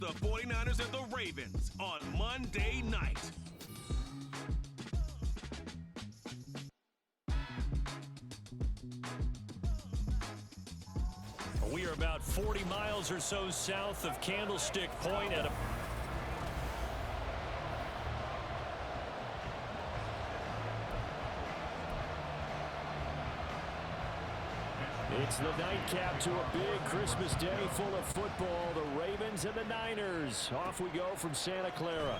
The 49ers and the Ravens on Monday night. We are about 40 miles or so south of Candlestick Point at a... It's the nightcap to a big Christmas day full of football. The Ravens and the Niners. Off we go from Santa Clara.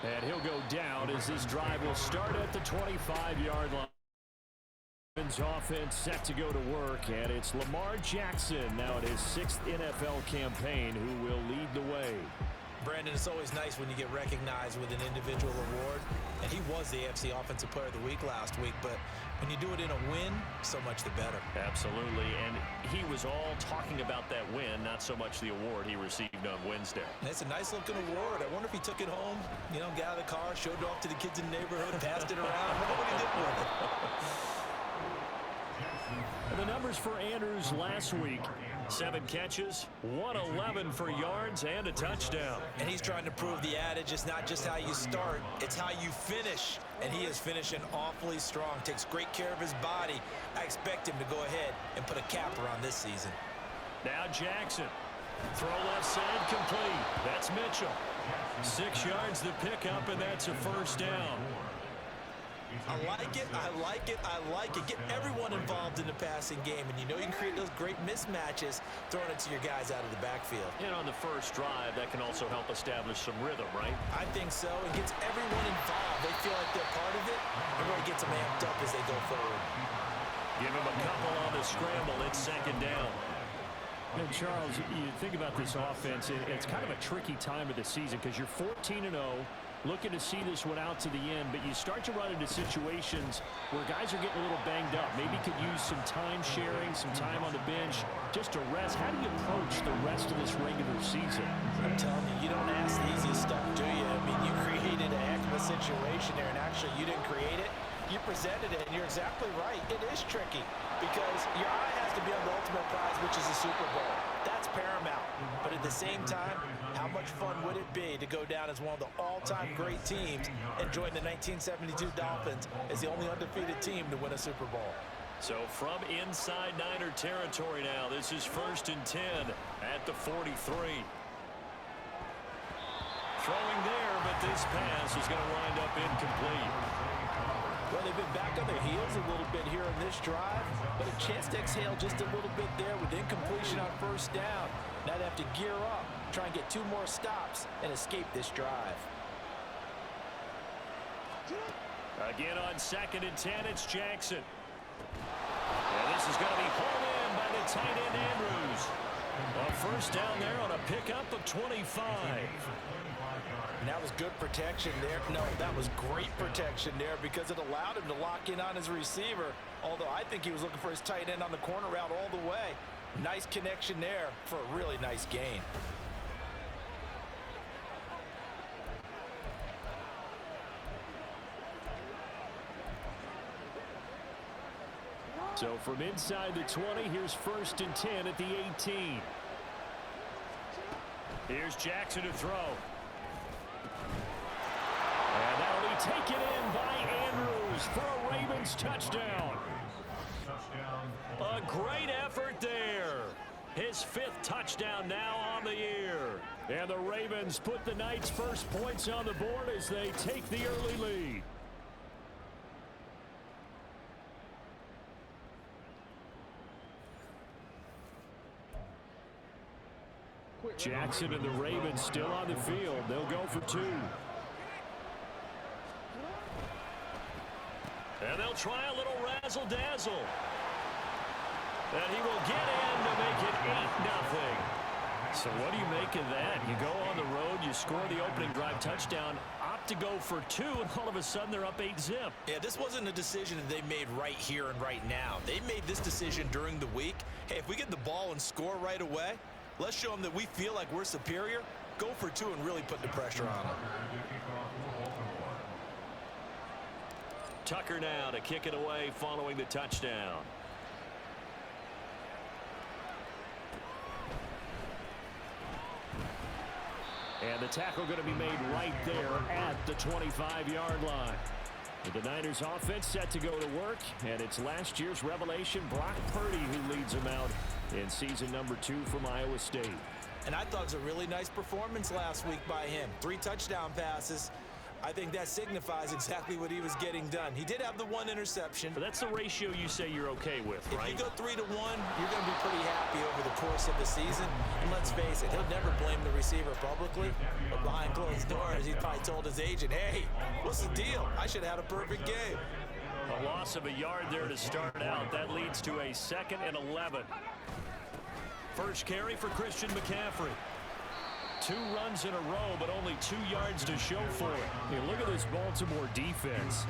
And he'll go down as this drive will start at the 25-yard line. Ravens offense set to go to work, and it's Lamar Jackson now in his 6th NFL campaign who will lead the way. Brandon, it's always nice when you get recognized with an individual award, and he was the AFC Offensive Player of the Week last week, but when you do it in a win, so much the better. Absolutely, and he was all talking about that win, not so much the award he received on Wednesday. And it's a nice-looking award. I wonder if he took it home, got out of the car, showed it off to the kids in the neighborhood, passed it around. I wonder what he did with it. And the numbers for Andrews last week: 7 catches, 111 for yards, and a touchdown. And he's trying to prove the adage, it's not just how you start, it's how you finish. And he is finishing awfully strong, takes great care of his body. I expect him to go ahead and put a capper on this season. Now Jackson. Throw left side complete. That's Mitchell. 6 yards the pickup, and that's a first down. I like it, I like it, I like it. Get everyone involved in the passing game, and you can create those great mismatches throwing it to your guys out of the backfield. And on the first drive, that can also help establish some rhythm, right? I think so. It gets everyone involved. They feel like they're part of it. It really gets them amped up as they go forward. Give him a couple on the scramble. It's 2nd down. And Charles, you think about this offense, it's kind of a tricky time of the season because you're 14-0. Looking to see this one out to the end, but you start to run into situations where guys are getting a little banged up. Maybe could use some time sharing, some time on the bench, just to rest. How do you approach the rest of this regular season? I'm telling you, you don't ask the easiest stuff, do you? I mean, you created a heck of a situation there, and actually you didn't create it. You presented it, and you're exactly right. It is tricky because your eye has to be on the ultimate prize, which is the Super Bowl. That's paramount. But at the same time, how much fun would it be to go down as one of the all-time great teams and join the 1972 Dolphins as the only undefeated team to win a Super Bowl? So from inside Niner territory now, this is 1st and 10 at the 43. Throwing there, but this pass is going to wind up incomplete. Well, they've been back on their heels a little bit here in this drive, but a chance to exhale just a little bit there with incompletion on 1st down. Now they have to gear up, try and get 2 more stops, and escape this drive. Again on 2nd and 10, it's Jackson. And this is going to be hauled in by the tight end Andrews. A first down there on a pickup of 25. And that was good protection there. No, that was great protection there because it allowed him to lock in on his receiver. Although I think he was looking for his tight end on the corner route all the way. Nice connection there for a really nice gain. So from inside the 20, here's 1st and 10 at the 18. Here's Jackson to throw. And that'll be taken in by Andrews for a Ravens touchdown. A great effort there. His 5th touchdown now on the year. And the Ravens put the Knights' first points on the board as they take the early lead. Jackson and the Ravens still on the field. They'll go for 2. And they'll try a little razzle-dazzle. And he will get in to make it 8-0. So what do you make of that? You go on the road, you score the opening drive touchdown, opt to go for 2, and all of a sudden they're up 8-zip. Yeah, this wasn't a decision that they made right here and right now. They made this decision during the week. Hey, if we get the ball and score right away, let's show them that we feel like we're superior. Go for 2 and really put the pressure on them. Tucker now to kick it away following the touchdown. And the tackle going to be made right there at the 25-yard line. The Niners offense set to go to work, and it's last year's revelation, Brock Purdy, who leads them out in season number 2 from Iowa State. And I thought it was a really nice performance last week by him. 3 touchdown passes. I think that signifies exactly what he was getting done. He did have the 1 interception. But that's the ratio you say you're okay with, right? If you go 3-1, you're going to be pretty happy over the course of the season. And let's face it, he'll never blame the receiver publicly. But behind closed doors, he probably told his agent, hey, what's the deal? I should have had a perfect game. A loss of a yard there to start out. That leads to a 2nd and 11. First carry for Christian McCaffrey. 2 runs in a row, but only 2 yards to show for it. Hey, look at this Baltimore defense.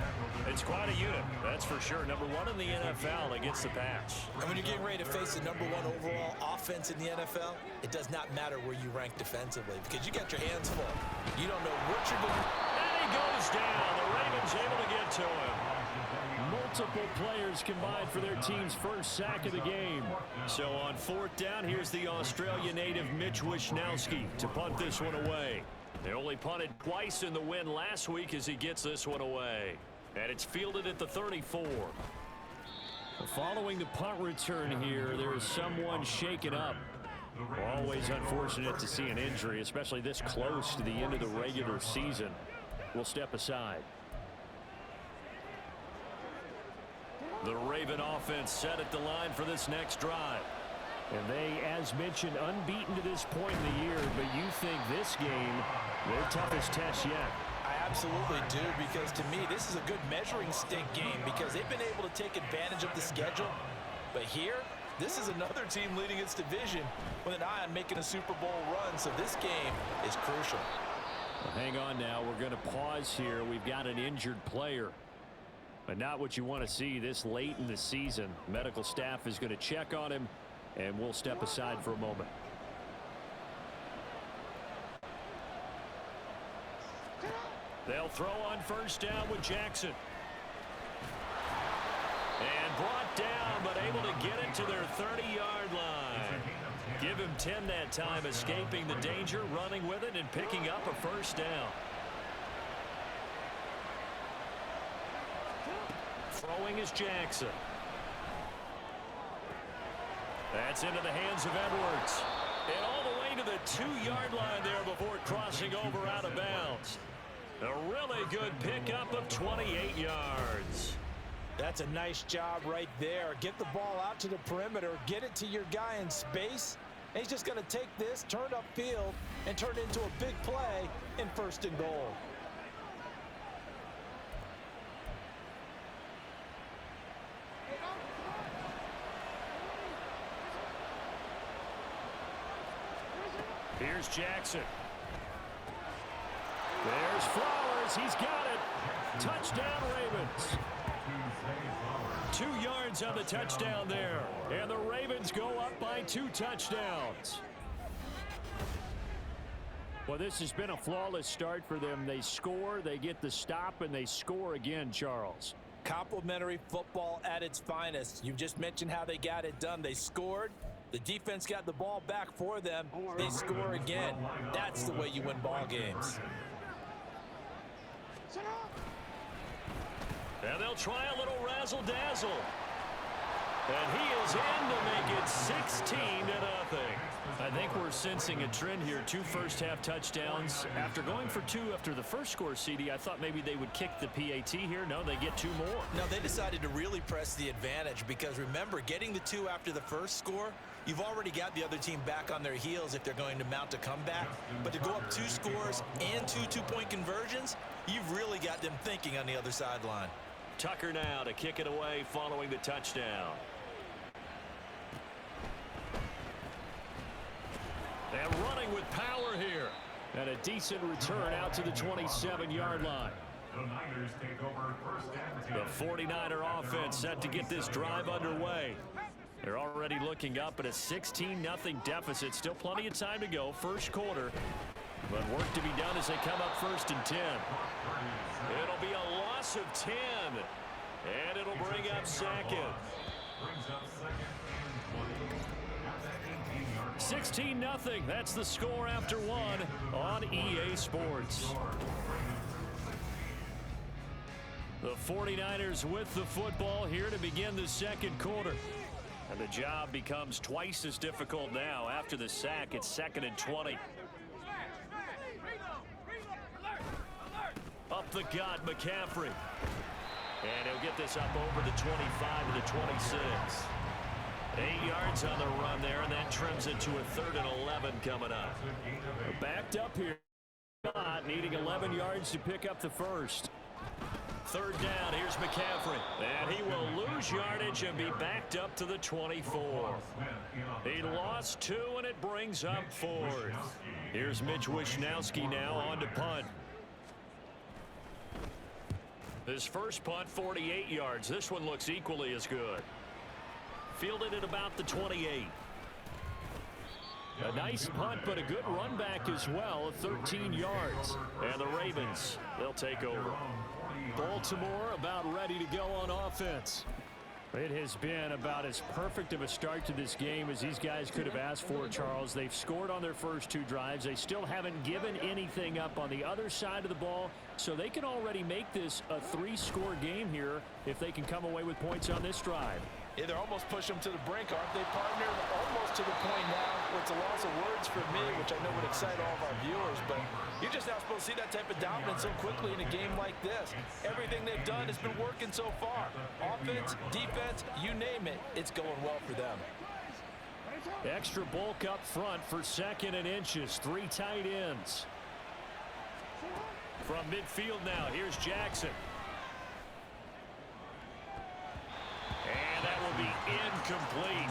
It's quite a unit, that's for sure. Number 1 in the NFL against the pass. And when you're getting ready to face the number 1 overall offense in the NFL, it does not matter where you rank defensively because you got your hands full. You don't know what you're doing. And he goes down. The Ravens able to get to him. Multiple players combined for their team's first sack of the game. So on 4th down, here's the Australia native Mitch Wishnowsky to punt this one away. They only punted twice in the win last week as he gets this one away. And it's fielded at the 34. Following the punt return here, there is someone shaken up. Always unfortunate to see an injury, especially this close to the end of the regular season. We'll step aside. The Raven offense set at the line for this next drive. And they, as mentioned, unbeaten to this point in the year, but you think this game, their toughest test yet. I absolutely do, because to me, this is a good measuring stick game because they've been able to take advantage of the schedule. But here, this is another team leading its division with an eye on making a Super Bowl run, so this game is crucial. Well, hang on now. We're going to pause here. We've got an injured player. But not what you want to see this late in the season. Medical staff is going to check on him, and we'll step aside for a moment. They'll throw on 1st down with Jackson. And brought down, but able to get it to their 30-yard line. Give him 10 that time, escaping the danger, running with it, and picking up a 1st down. Throwing is Jackson. That's into the hands of Edwards. And all the way to the 2-yard line there before crossing over out of bounds. A really good pickup of 28 yards. That's a nice job right there. Get the ball out to the perimeter. Get it to your guy in space. And he's just going to take this, turn upfield, and turn it into a big play in 1st and goal. Here's Jackson. There's Flowers. He's got it. Touchdown, Ravens. 2 yards on the touchdown there. And the Ravens go up by 2 touchdowns. Well, this has been a flawless start for them. They score, they get the stop, and they score again, Charles. Complimentary football at its finest. You just mentioned how they got it done. They scored. The defense got the ball back for them. They score again. That's the way you win ball games. And they'll try a little razzle-dazzle. And he is in to make it 16-0. I think we're sensing a trend here. 2 first-half touchdowns. After going for 2 after the first score, CD, I thought maybe they would kick the PAT here. No, they get 2 more. No, they decided to really press the advantage because, remember, getting the 2 after the first score, you've already got the other team back on their heels if they're going to mount a comeback. But to go up 2 scores and 2 two-point conversions, you've really got them thinking on the other sideline. Tucker now to kick it away following the touchdown. And running with power here. And a decent return out to the 27-yard line. The 49er offense set to get this drive underway. They're already looking up at a 16-0 deficit. Still plenty of time to go. First quarter. But work to be done as they come up 1st and 10. It'll be a loss of 10. And it'll bring up 2nd. 16-0. That's the score after one on EA Sports. The 49ers with the football here to begin the second quarter. And the job becomes twice as difficult now. After the sack, it's 2nd and 20. Up the gut, McCaffrey. And he'll get this up over the 25 to the 26. 8 yards on the run there, and that trims it to a 3rd and 11 coming up. Backed up here. Needing 11 yards to pick up the first. 3rd down, here's McCaffrey. And he will lose yardage and be backed up to the 24. He lost 2, and it brings up 4th. Here's Mitch Wishnowski now on to punt. His first punt, 48 yards. This one looks equally as good. Fielded at about the 28. A nice punt, but a good run back as well, 13 yards. And the Ravens, they'll take over. Baltimore about ready to go on offense. It has been about as perfect of a start to this game as these guys could have asked for, Charles. They've scored on their first 2 drives. They still haven't given anything up on the other side of the ball, so they can already make this a 3-score game here if they can come away with points on this drive. Yeah, they're almost pushing them to the brink, aren't they, partner? Almost to the point now where it's a loss of words for me, which I know would excite all of our viewers, but you're just not supposed to see that type of dominance so quickly in a game like this. Everything they've done has been working so far. Offense, defense, you name it, it's going well for them. Extra bulk up front for 2nd and inches. 3 tight ends. From midfield now, here's Jackson. And that will be incomplete.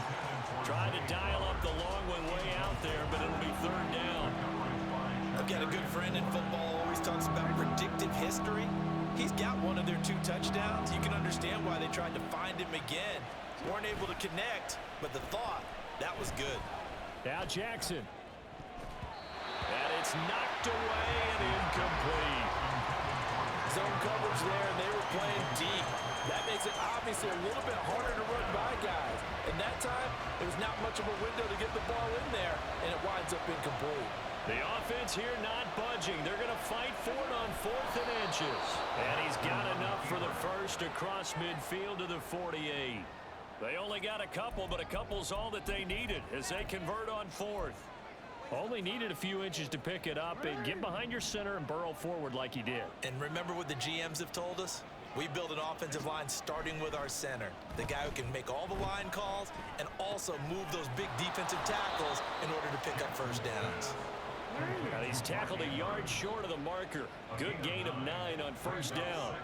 Trying to dial up the long one way out there, but it'll be 3rd down. I've got a good friend in football, always talks about predictive history. He's got one of their 2 touchdowns. You can understand why they tried to find him again. Weren't able to connect, but the thought, that was good. Now Jackson. And it's knocked away and incomplete. Zone coverage there, and they were playing deep. That makes it obviously a little bit harder to run by guys. And that time, there was not much of a window to get the ball in there, and it winds up incomplete. The offense here not budging. They're going to fight for it on 4th and inches. And he's got enough for the first across midfield to the 48. They only got a couple, but a couple's all that they needed as they convert on 4th. Only needed a few inches to pick it up and get behind your center and burrow forward like he did. And remember what the GMs have told us? We build an offensive line starting with our center, the guy who can make all the line calls and also move those big defensive tackles in order to pick up first downs. And he's tackled a yard short of the marker. Good gain of 9 on 1st down.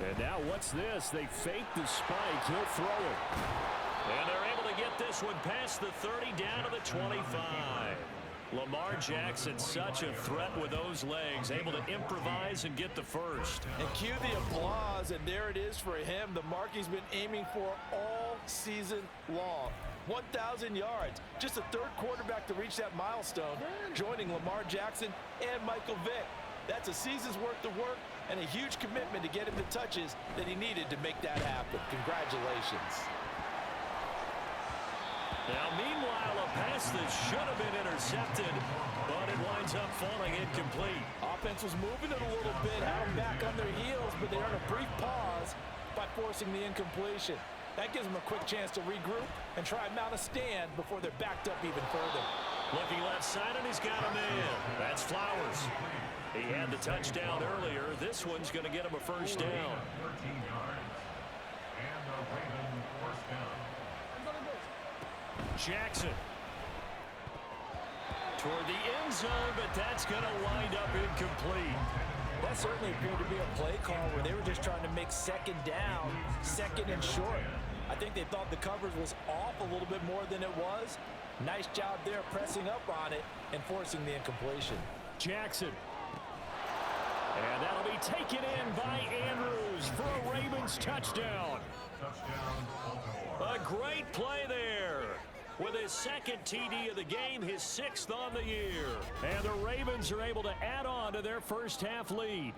And now what's this? They fake the spike. He'll throw it. And they're able to get this one past the 30 down to the 25. Lamar Jackson, such a threat with those legs, able to improvise and get the first. And cue the applause, and there it is for him, the mark he's been aiming for all season long. 1,000 yards. Just the 3rd quarterback to reach that milestone, joining Lamar Jackson and Michael Vick. That's a season's worth of work and a huge commitment to get him the touches that he needed to make that happen. Congratulations. Now, meanwhile, a pass that should have been intercepted, but it winds up falling incomplete. Offense was moving it a little bit, had them back on their heels, but they earned a brief pause by forcing the incompletion. That gives them a quick chance to regroup and try and mount a stand before they're backed up even further. Looking left side, and he's got a man. That's Flowers. He had the touchdown earlier. This one's going to get him a first down. Jackson toward the end zone, but that's going to wind up incomplete. That certainly appeared to be a play call where they were just trying to make 2nd down, 2nd and short. I think they thought the coverage was off a little bit more than it was. Nice job there pressing up on it and forcing the incompletion. Jackson. And that'll be taken in by Andrews for a Ravens touchdown. A great play there. With his 2nd TD of the game, his 6th on the year. And the Ravens are able to add on to their first half lead.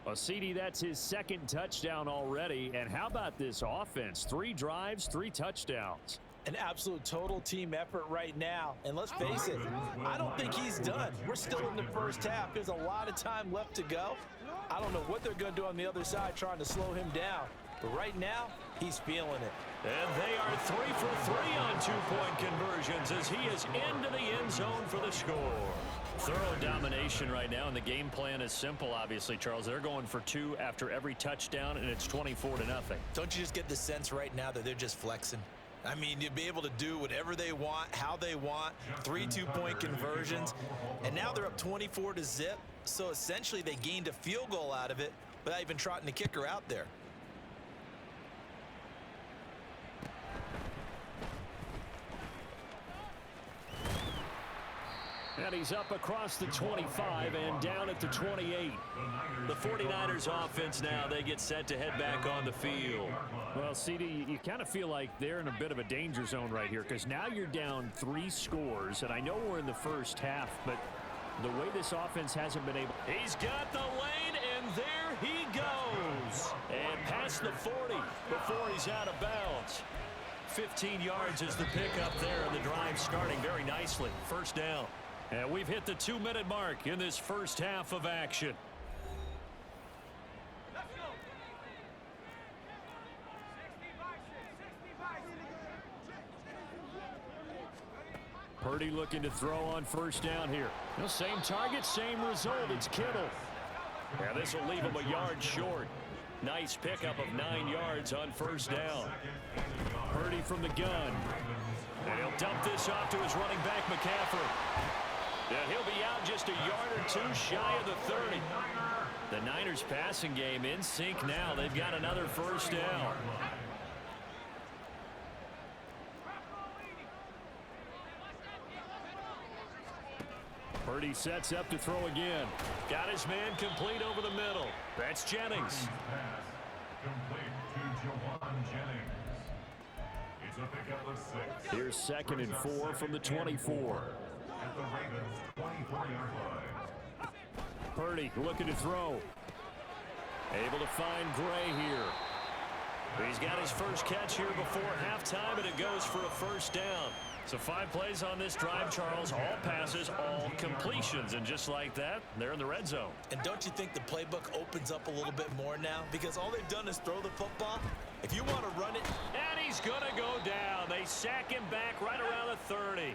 Well, CD, that's his second touchdown already. And how about this offense? 3 drives, 3 touchdowns. An absolute total team effort right now. And let's face it, I don't think he's done. We're still in the first half. There's a lot of time left to go. I don't know what they're going to do on the other side trying to slow him down. But right now, he's feeling it. And they are 3 for 3 on 2-point conversions as he is into the end zone for the score. Thorough domination right now, and the game plan is simple, obviously, Charles. They're going for 2 after every touchdown, and it's 24-0. Don't you just get the sense right now that they're just flexing? I mean, you'd be able to do whatever they want, how they want, 3 2-point conversions, and now they're up 24-0, so essentially they gained a field goal out of it without even trotting the kicker out there. And he's up across the 25 and down at the 28. The 49ers offense now, they get set to head back on the field. Well, CD, you kind of feel like they're in a bit of a danger zone right here because now you're down 3 scores, and I know we're in the first half, but the way this offense hasn't been able... He's got the lane, and there he goes. And past the 40 before he's out of bounds. 15 yards is the pickup there, and the drive starting very nicely. First down. And we've hit the 2-minute mark in this first half of action. Purdy looking to throw on first down here. No, same target, same result. It's Kittle. Yeah, this will leave him a yard short. Nice pickup of 9 yards on first down. Purdy from the gun. And he'll dump this off to his running back, McCaffrey. And he'll be out just a yard or 2 shy of the 30. The Niners passing game in sync now. They've got another first down. Purdy sets up to throw again. Got his man complete over the middle. That's Jennings. Here's 2nd and 4 from the 24. At the Ravens 24-yard line. Purdy looking to throw. Able to find Gray here. He's got his first catch here before halftime, and it goes for a first down. So 5 plays on this drive, Charles. All passes, all completions. And just like that, they're in the red zone. And don't you think the playbook opens up a little bit more now? Because all they've done is throw the football. If you want to run it. And he's going to go down. They sack him back right around the 30.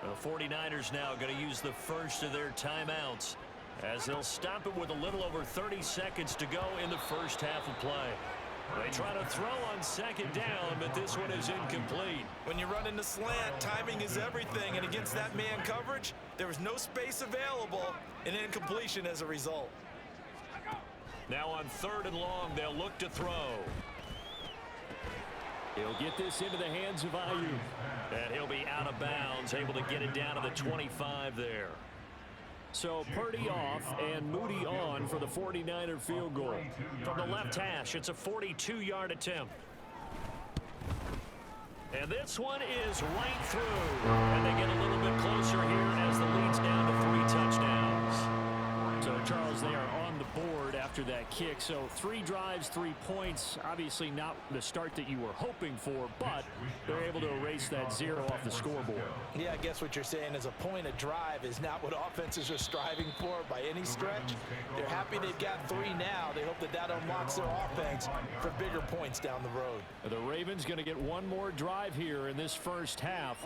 The 49ers now going to use the first of their timeouts as they'll stop it with a little over 30 seconds to go in the first half of play. They try to throw on second down, but this one is incomplete. When you run in the slant, timing is everything, and against that man coverage, there was no space available, and incompletion as a result. Now on 3rd and long, they'll look to throw. He'll get this into the hands of Ayuk. And he'll be out of bounds, able to get it down to the 25 there. So Purdy off and Moody on for the 49er field goal. From the left hash, it's a 42-yard attempt. And this one is right through. And they get a little bit closer here as the lead's down to 3 touchdowns. So, Charles, they are on the board after that kick. So 3 drives, 3 points. Obviously not the start that you were hoping for, but they're able to erase that 0 off the scoreboard. Yeah, I guess what you're saying is a point of drive is not what offenses are striving for by any stretch. They're happy they've got 3 now. They hope that that unlocks their offense for bigger points down the road. The Ravens going to get one more drive here in this first half.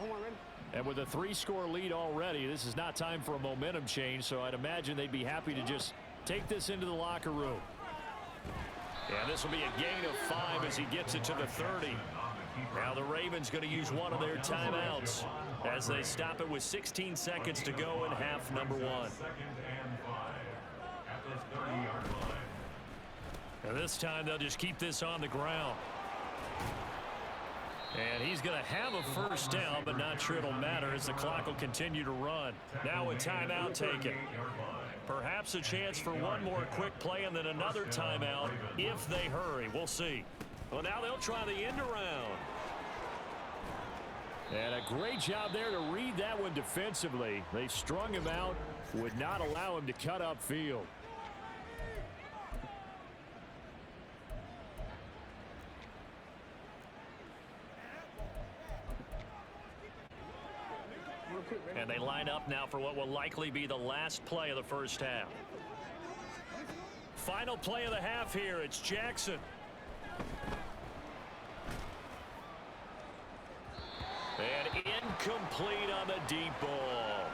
And with a 3-score lead already, this is not time for a momentum change, so I'd imagine they'd be happy to just take this into the locker room. And this will be a gain of 5 as he gets it to the 30. Now the Ravens going to use one of their timeouts as they stop it with 16 seconds to go in half number 1. And this time they'll just keep this on the ground. And he's going to have a first down, but not sure it'll matter as the clock will continue to run. Now a timeout taken. Perhaps a chance for one more quick play and then another timeout if they hurry. We'll see. Well, now they'll try the end around. And a great job there to read that one defensively. They strung him out, would not allow him to cut upfield. And they line up now for what will likely be the last play of the first half. Final play of the half here. It's Jackson. And incomplete on the deep ball.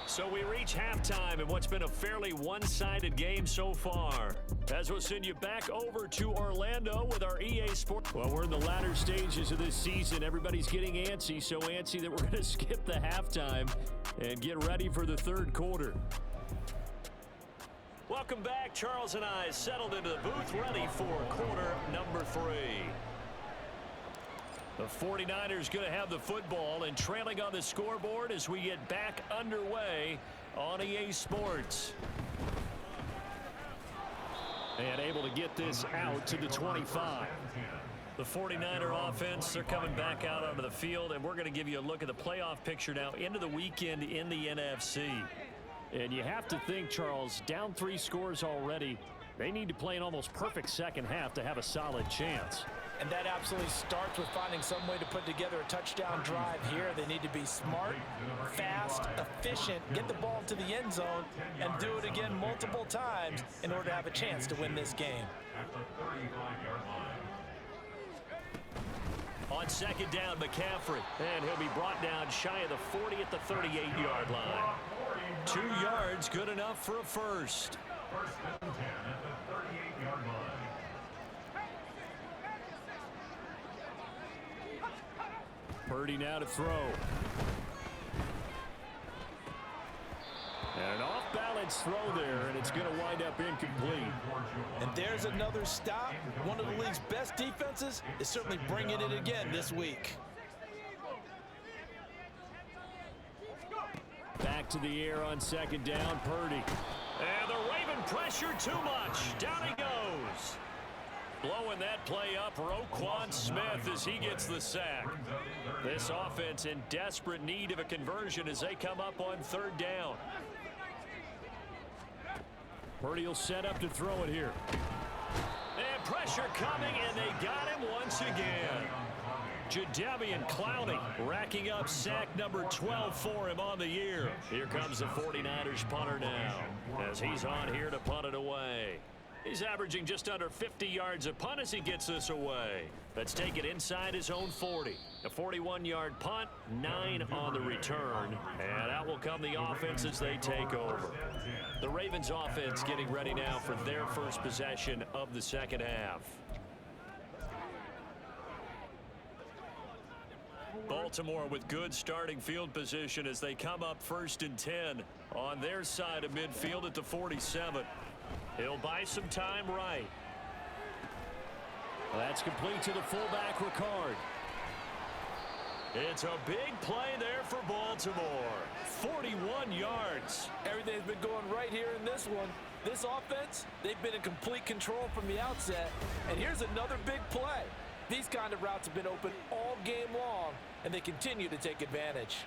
So we reach halftime in what's been a fairly one-sided game so far. As we'll send you back over to Orlando with our EA Sports. Well, we're in the latter stages of this season. Everybody's getting antsy, so antsy that we're going to skip the halftime and get ready for the third quarter. Welcome back. Charles and I settled into the booth, ready for quarter number 3. The 49ers going to have the football and trailing on the scoreboard as we get back underway on EA Sports. And able to get this out to the 25. The 49er offense, they're coming back out onto the field, and we're going to give you a look at the playoff picture now into the weekend in the NFC. And you have to think, Charles, down 3 scores already. They need to play an almost perfect second half to have a solid chance. And that absolutely starts with finding some way to put together a touchdown drive here. They need to be smart, fast, efficient, get the ball to the end zone, and do it again multiple times in order to have a chance to win this game. On second down, McCaffrey. And he'll be brought down shy of the 40 at the 38-yard line. 2 yards, good enough for a first. First and 10 at the 38-yard line. Purdy now to throw. And an off-balance throw there, and it's going to wind up incomplete. And there's another stop. One of the league's best defenses is certainly bringing it again this week. Back to the air on second down, Purdy. And the Raven pressure too much. Down he goes. Blowing that play up, Roquan Smith as he gets the sack. This offense in desperate need of a conversion as they come up on third down. Purdy will set up to throw it here. And pressure coming, and they got him once again. Jadeveon Clowney racking up sack number 12 for him on the year. Here comes the 49ers punter now as he's on here to punt it away. He's averaging just under 50 yards a punt as he gets this away. Let's take it inside his own 40. A 41-yard punt, 9 on the return. And out will come the offense as they take over. The Ravens offense getting ready now for their first possession of the second half. Baltimore with good starting field position as they come up first and 10 on their side of midfield at the 47. He'll buy some time right. That's complete to the fullback, Ricard. It's a big play there for Baltimore. 41 yards. Everything's been going right here in this one. This offense, they've been in complete control from the outset. And here's another big play. These kind of routes have been open all game long, and they continue to take advantage.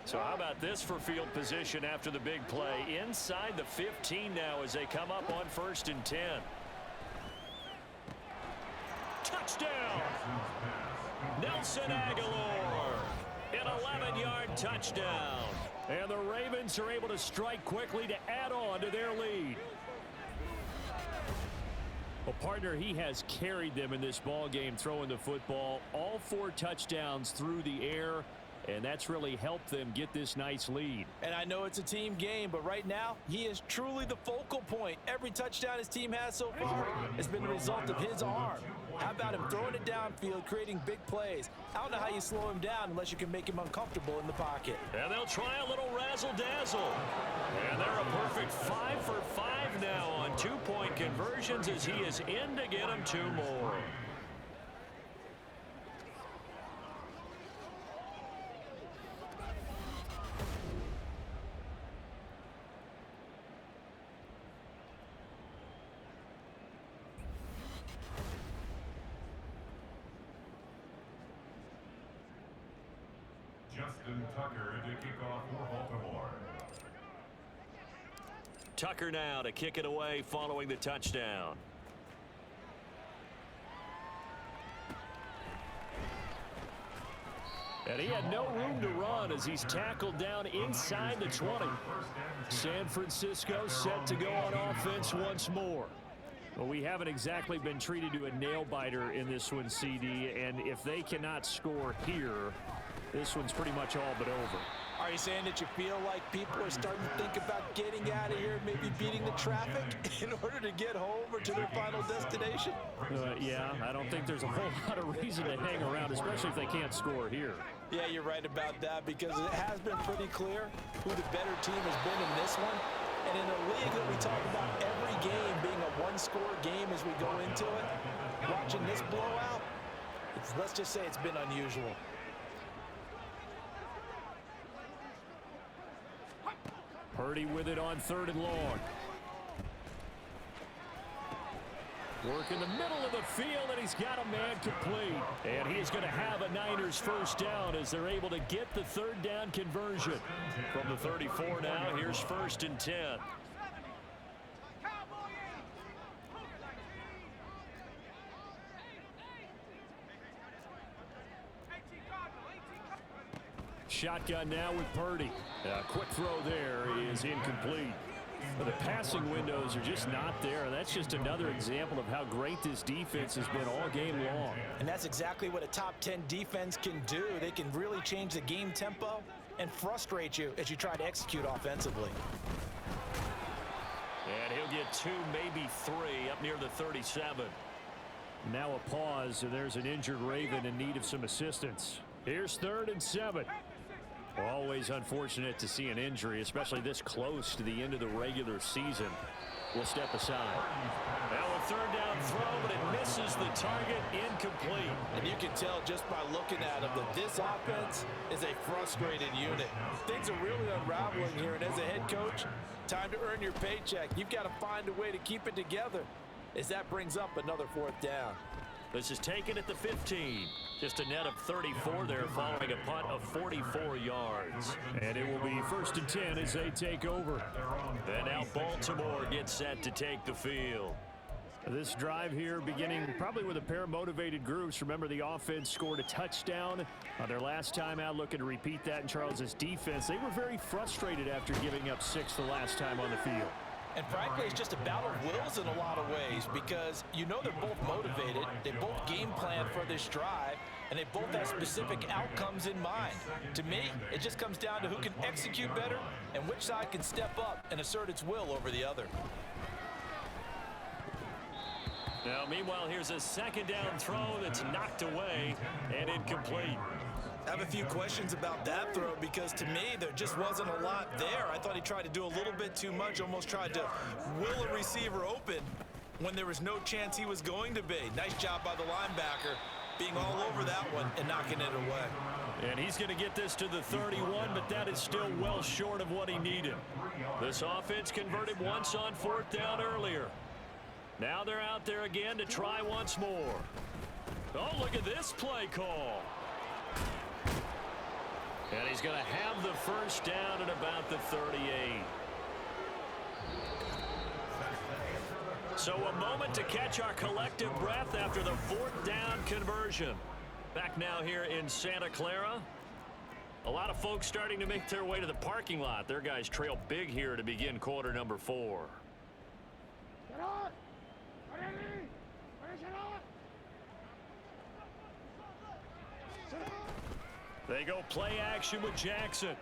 So how about this for field position after the big play? Inside the 15 now as they come up on first and 10. Touchdown! Nelson Aguilar. An 11-yard touchdown. And the Ravens are able to strike quickly to add on to their lead. Well, partner, he has carried them in this ball game throwing the football. All 4 touchdowns through the air. And that's really helped them get this nice lead. And I know it's a team game, but right now, he is truly the focal point. Every touchdown his team has so far has been the result of his arm. How about him throwing it downfield, creating big plays? I don't know how you slow him down unless you can make him uncomfortable in the pocket. And they'll try a little razzle-dazzle. And they're a perfect 5 for 5 now on 2-point conversions as he is in to get them 2 more. Justin Tucker to kick off for Baltimore. Tucker now to kick it away following the touchdown. And he had no room to run as he's tackled down inside the 20. San Francisco set to go on offense once more. Well, we haven't exactly been treated to a nail-biter in this one, CD, and if they cannot score here, this one's pretty much all but over. Are you saying that you feel like people are starting to think about getting out of here, maybe beating the traffic in order to get home or to their final destination? Yeah, I don't think there's a whole lot of reason to hang around, especially if they can't score here. Yeah, you're right about that because it has been pretty clear who the better team has been in this one. And in a league that we talk about every game being a one-score game as we go into it, watching this blowout, let's just say it's been unusual. Purdy with it on 3rd and long. Work in the middle of the field, and he's got a man complete. And he is going to have a Niners first down as they're able to get the 3rd down conversion. From the 34 now, here's 1st and 10. Shotgun now with Purdy. A quick throw there is incomplete. But the passing windows are just not there. That's just another example of how great this defense has been all game long. And that's exactly what a top 10 defense can do. They can really change the game tempo and frustrate you as you try to execute offensively. And he'll get 2, maybe 3 up near the 37. Now a pause, and there's an injured Raven in need of some assistance. Here's 3rd and 7. Always unfortunate to see an injury, especially this close to the end of the regular season. We'll step aside. Now a 3rd down throw, but it misses the target, incomplete. And you can tell just by looking at him that this offense is a frustrated unit. Things are really unraveling here, and as a head coach, time to earn your paycheck. You've got to find a way to keep it together as that brings up another 4th down. This is taken at the 15. Just a net of 34 there following a punt of 44 yards. And it will be 1st and 10 as they take over. And now Baltimore gets set to take the field. This drive here beginning probably with a pair of motivated groups. Remember, the offense scored a touchdown on their last time out, looking to repeat that in Charles's defense. They were very frustrated after giving up 6 the last time on the field. And frankly, it's just a battle of wills in a lot of ways because you know they're both motivated, they both game plan for this drive, and they both have specific outcomes in mind. To me, it just comes down to who can execute better and which side can step up and assert its will over the other. Now, meanwhile, here's a 2nd down throw that's knocked away and incomplete. I have a few questions about that throw because to me there just wasn't a lot there. I thought he tried to do a little bit too much, almost tried to will a receiver open when there was no chance he was going to be. Nice job by the linebacker being all over that one and knocking it away. And he's going to get this to the 31, but that is still well short of what he needed. This offense converted once on 4th down earlier. Now they're out there again to try once more. Oh, look at this play call. And he's going to have the first down at about the 38. So a moment to catch our collective breath after the 4th down conversion. Back now here in Santa Clara. A lot of folks starting to make their way to the parking lot. Their guys trail big here to begin quarter number 4. They go play action with Jackson.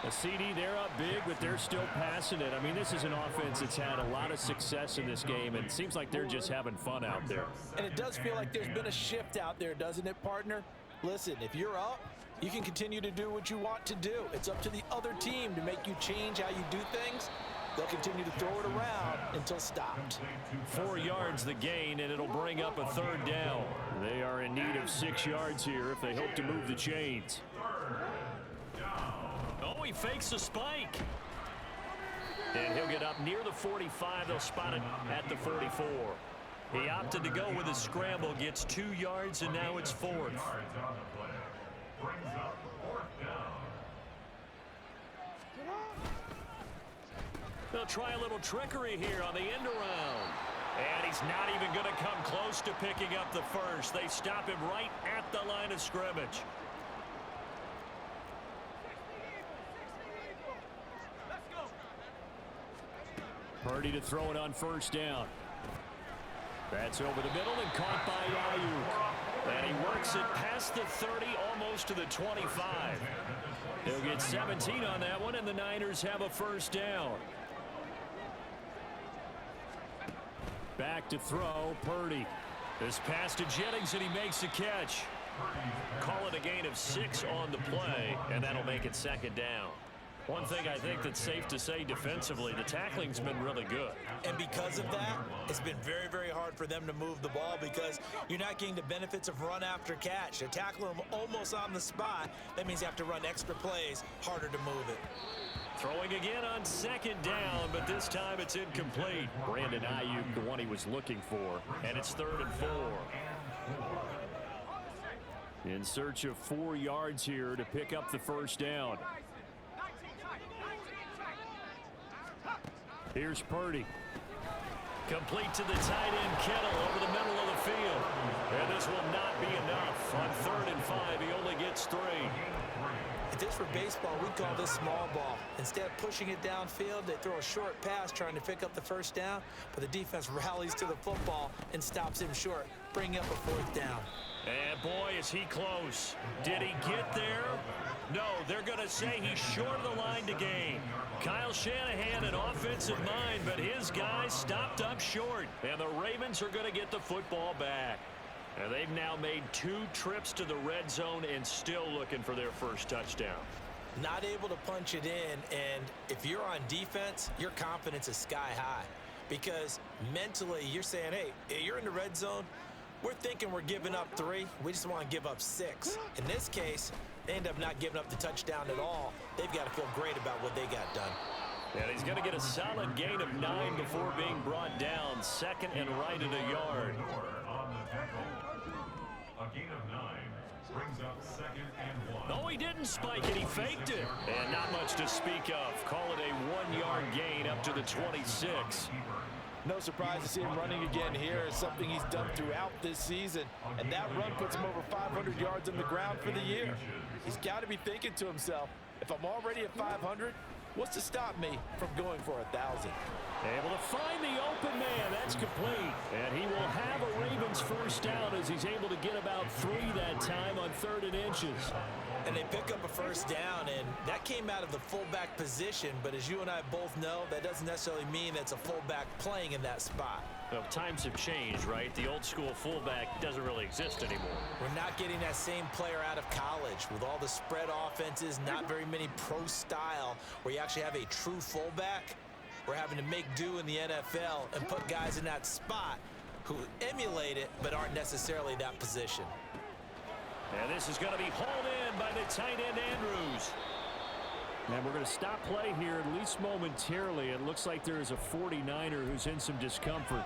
A CD, they're up big, but they're still passing it. I mean, this is an offense that's had a lot of success in this game, and it seems like they're just having fun out there. And it does feel like there's been a shift out there, doesn't it, partner? Listen, if you're up, you can continue to do what you want to do. It's up to the other team to make you change how you do things. They'll continue to throw it around until stopped. 4 yards the gain, and it'll bring up a 3rd down. They are in need of 6 yards here if they hope to move the chains. Oh, he fakes a spike. And he'll get up near the 45. They'll spot it at the 44. He opted to go with a scramble, gets 2 yards, and now it's 4th. try a little trickery here on the end around. And he's not even going to come close to picking up the first. They stop him right at the line of scrimmage. Purdy to throw it on first down. That's over the middle and caught by Ayuk. And he works it past the 30, almost to the 25. He'll get 17 on that one, and the Niners have a first down. Back to throw, Purdy. This pass to Jennings, and he makes the catch. Call it a gain of 6 on the play, and that'll make it second down. One thing I think that's safe to say defensively, the tackling's been really good. And because of that, it's been very, very hard for them to move the ball because you're not getting the benefits of run after catch. They're tackling them almost on the spot. That means you have to run extra plays, harder to move it. Throwing again on second down, but this time it's incomplete. Brandon Ayuk, the one he was looking for, and it's 3rd and 4. In search of 4 yards here to pick up the first down. Here's Purdy. Complete to the tight end, Kittle, over the middle of the field. And this will not be enough. On 3rd and 5, he only gets 3. If this were baseball, we'd call this small ball. Instead of pushing it downfield, they throw a short pass trying to pick up the first down, but the defense rallies to the football and stops him short, bringing up a 4th down. And boy, is he close. Did he get there? No, they're going to say he's short of the line to gain. Kyle Shanahan, an offensive mind, but his guys stopped up short. And the Ravens are going to get the football back. And they've now made 2 trips to the red zone and still looking for their first touchdown. Not able to punch it in, and if you're on defense, your confidence is sky high. Because mentally, you're saying, hey, you're in the red zone. We're thinking we're giving up 3. We just want to give up 6. In this case, they end up not giving up the touchdown at all. They've got to feel great about what they got done. And he's going to get a solid gain of 9 before being brought down. 2nd and right at a yard. A gain of 9 brings up 2nd and 1. No, he didn't spike it. He faked it. And not much to speak of. Call it a 1-yard gain up to the 26. No surprise to see him running again here. It's something he's done throughout this season. And that run puts him over 500 yards on the ground for the year. He's got to be thinking to himself, if I'm already at 500, what's to stop me from going for 1,000? Able to find the open man. That's complete. And he will have a Ravens first down as he's able to get about 3 that time on 3rd and inches. And they pick up a first down, and that came out of the fullback position. But as you and I both know, that doesn't necessarily mean that's a fullback playing in that spot. Well, times have changed, right? The old school fullback doesn't really exist anymore. We're not getting that same player out of college with all the spread offenses, not very many pro style where you actually have a true fullback. We're having to make do in the NFL and put guys in that spot who emulate it but aren't necessarily that position. And this is going to be hauled in by the tight end, Andrews. And we're going to stop play here, at least momentarily. It looks like there is a 49er who's in some discomfort,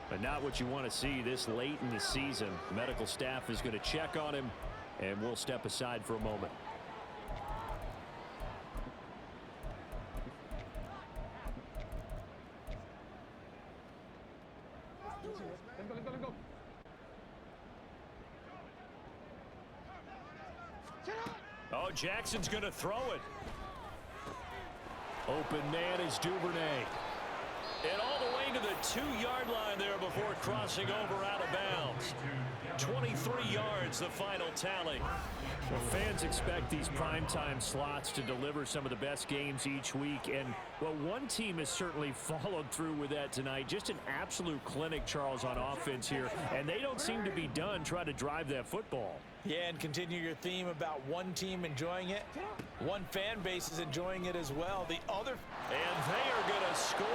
but not what you want to see this late in the season. Medical staff is going to check on him, and we'll step aside for a moment. Oh, Jackson's going to throw it. Open man is Duvernay. And all the way to the 2-yard line there before crossing over out of bounds. 23 yards, the final tally. Well, fans expect these primetime slots to deliver some of the best games each week. And, well, one team has certainly followed through with that tonight. Just an absolute clinic, Charles, on offense here. And they don't seem to be done trying to drive that football. Yeah, and continue your theme about one team enjoying it. One fan base is enjoying it as well. The other... And they are going to score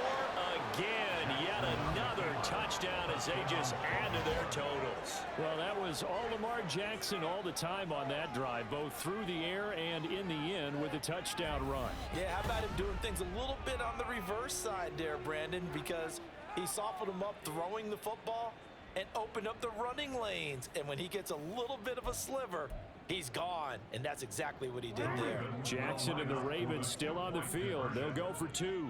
again. Yet another touchdown as they just add to their totals. Well, that was all Lamar Jackson all the time on that drive, both through the air and in the end with a touchdown run. Yeah, how about him doing things a little bit on the reverse side there, Brandon, because he softened him up throwing the football and opened up the running lanes. And when he gets a little bit of a sliver, he's gone. And that's exactly what he did there. Jackson and the Ravens still on the field. They'll go for 2.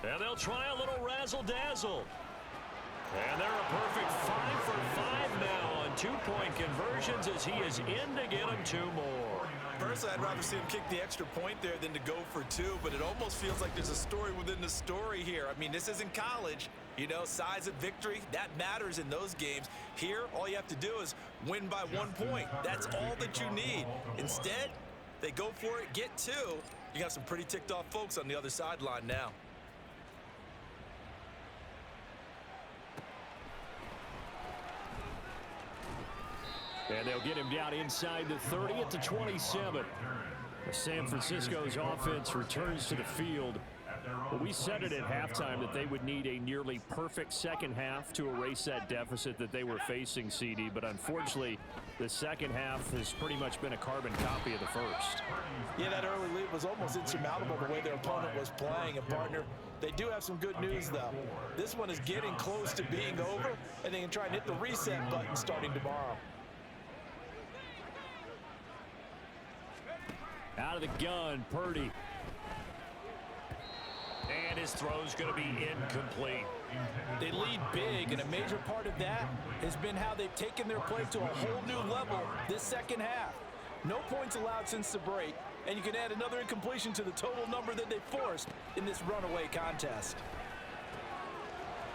And they'll try a little razzle-dazzle. And they're a perfect 5 for 5 now on two-point conversions as he is in to get him 2 more. Personally, I'd rather see him kick the extra point there than to go for 2, but it almost feels like there's a story within the story here. I mean, this isn't college. You know, size of victory, that matters in those games. Here, all you have to do is win by 1 point. That's all that you need. Instead, they go for it, get 2. You got some pretty ticked off folks on the other sideline now. And they'll get him down inside the 30 at the 27. San Francisco's offense returns to the field. Well, we said it at halftime that they would need a nearly perfect second half to erase that deficit that they were facing, CD. But unfortunately, the second half has pretty much been a carbon copy of the first. Yeah, that early lead was almost insurmountable the way their opponent was playing. And, partner, they do have some good news, though. This one is getting close to being over, and they can try and hit the reset button starting tomorrow. Out of the gun, Purdy. And his throw's going to be incomplete. They lead big, and a major part of that has been how they've taken their play to a whole new level this second half. No points allowed since the break, and you can add another incompletion to the total number that they forced in this runaway contest.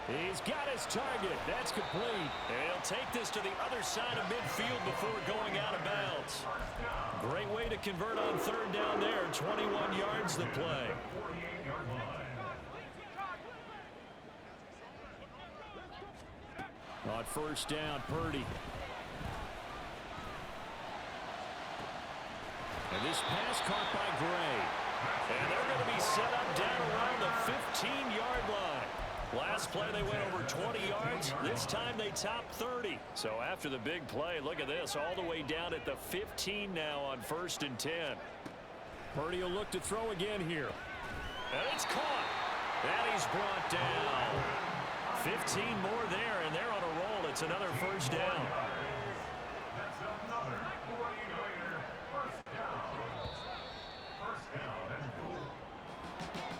He's got his target. That's complete. And he'll take this to the other side of midfield before going out of bounds. Great way to convert on third down there. 21 yards to play. On first down, Purdy. And this pass caught by Gray. And they're going to be set up down around the 15-yard line. Last play, they went over 20 yards. This time, they topped 30. So after the big play, look at this, all the way down at the 15 now on 1st and 10. Purdy will look to throw again here. And it's caught. And he's brought down. 15 more there, and they're on a roll. It's another first down.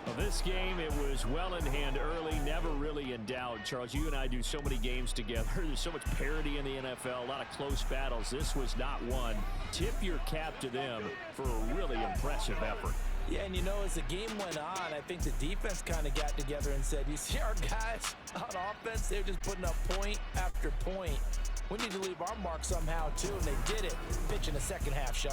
Well, this game, it was well in hand early, never really in doubt. Charles, you and I do so many games together. There's so much parity in the NFL, a lot of close battles. This was not one. Tip your cap to them for a really impressive effort. Yeah, and you know, as the game went on, I think the defense kind of got together and said, you see our guys on offense, they're just putting up point after point. We need to leave our mark somehow, too, and they did it, pitching a second half shot.